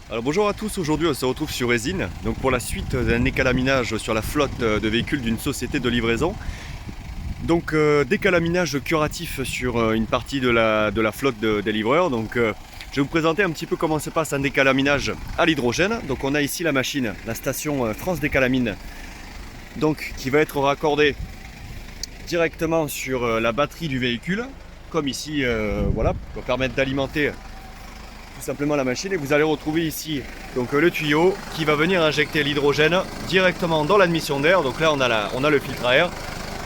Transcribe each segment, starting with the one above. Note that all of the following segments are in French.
Alors bonjour à tous, aujourd'hui on se retrouve sur Résine, donc pour la suite d'un décalaminage sur la flotte de véhicules d'une société de livraison. Donc décalaminage curatif sur une partie de la flotte des livreurs. Donc je vais vous présenter un petit peu comment se passe un décalaminage à l'hydrogène. Donc on a ici la machine, la station France Décalamine, donc qui va être raccordée directement sur la batterie du véhicule, comme ici, voilà, pour permettre d'alimenter tout simplement la machine, et vous allez retrouver ici donc le tuyau qui va venir injecter l'hydrogène directement dans l'admission d'air. Donc là on a le filtre à air,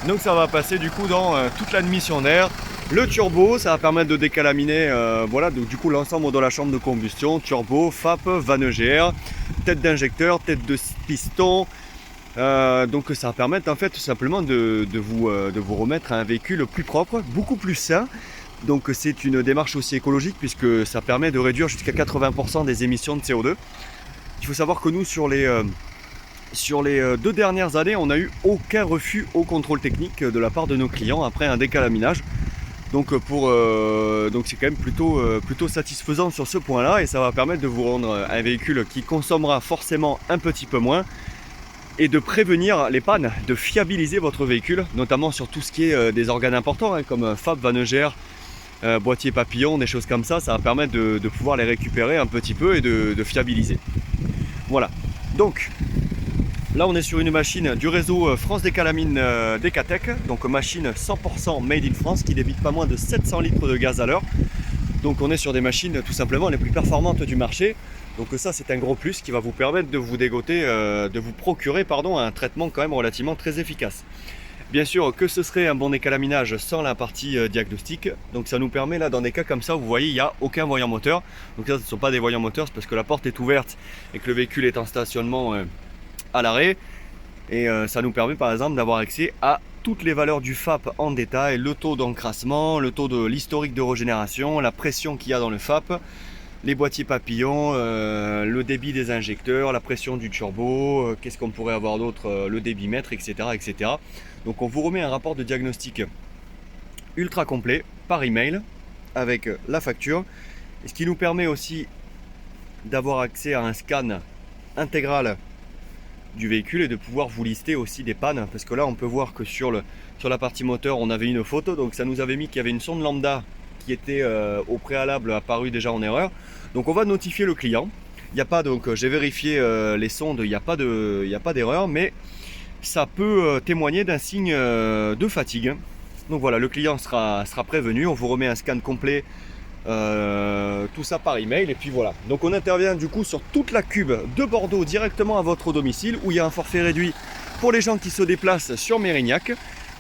donc ça va passer du coup dans toute l'admission d'air. Le turbo, ça va permettre de décalaminer voilà, donc du coup l'ensemble de la chambre de combustion, turbo, FAP, vanne EGR, tête d'injecteur, tête de piston. Donc ça va permettre en fait tout simplement de vous remettre à un véhicule plus propre, beaucoup plus sain. Donc c'est une démarche aussi écologique puisque ça permet de réduire jusqu'à 80% des émissions de CO2. Il faut savoir que nous sur les 2 dernières années, on n'a eu aucun refus au contrôle technique de la part de nos clients après un décalaminage. Donc donc c'est quand même plutôt satisfaisant sur ce point-là, et ça va permettre de vous rendre un véhicule qui consommera forcément un petit peu moins et de prévenir les pannes, de fiabiliser votre véhicule, notamment sur tout ce qui est des organes importants comme FAB, vanne EGR, boîtier papillon, des choses comme ça. Ça va permettre de pouvoir les récupérer un petit peu et de fiabiliser. Voilà, donc là on est sur une machine du réseau France Décalamine Decatec, donc machine 100% made in France qui débite pas moins de 700 litres de gaz à l'heure. Donc on est sur des machines tout simplement les plus performantes du marché. Donc ça c'est un gros plus qui va vous permettre de vous dégoter, de vous procurer un traitement quand même relativement très efficace. Bien sûr que ce serait un bon décalaminage sans la partie diagnostic. Donc ça nous permet là dans des cas comme ça, vous voyez il n'y a aucun voyant moteur. Donc ça ce ne sont pas des voyants moteurs, c'est parce que la porte est ouverte et que le véhicule est en stationnement à l'arrêt. Et ça nous permet par exemple d'avoir accès à toutes les valeurs du FAP en détail, le taux d'encrassement, le taux de l'historique de régénération, la pression qu'il y a dans le FAP, les boîtiers papillons, le débit des injecteurs, la pression du turbo, qu'est-ce qu'on pourrait avoir d'autre, le débitmètre, etc., etc. Donc on vous remet un rapport de diagnostic ultra complet par email avec la facture, et ce qui nous permet aussi d'avoir accès à un scan intégral du véhicule et de pouvoir vous lister aussi des pannes, parce que là on peut voir que sur la partie moteur on avait une faute, donc ça nous avait mis qu'il y avait une sonde lambda qui était au préalable apparue déjà en erreur. Donc on va notifier le client. Il n'y a pas, donc j'ai vérifié les sondes, il n'y a pas d'erreur, mais ça peut témoigner d'un signe de fatigue. Donc voilà, le client sera prévenu, on vous remet un scan complet, tout ça par email, et puis voilà. Donc on intervient du coup sur toute la cube de Bordeaux directement à votre domicile, où il y a un forfait réduit pour les gens qui se déplacent sur Mérignac.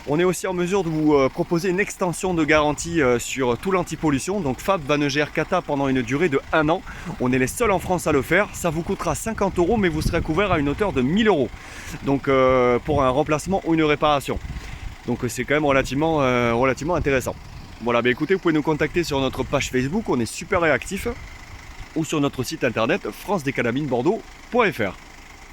On est aussi en mesure de vous proposer une extension de garantie sur tout l'antipollution, donc FAB, vanne EGR, Cata pendant une durée de 1 an. On est les seuls en France à le faire. Ça vous coûtera 50 €, mais vous serez couvert à une hauteur de 1000 €. Donc pour un remplacement ou une réparation. Donc c'est quand même relativement intéressant. Voilà, bah écoutez, vous pouvez nous contacter sur notre page Facebook, on est super réactif, ou sur notre site internet francedécalaminebordeaux.fr.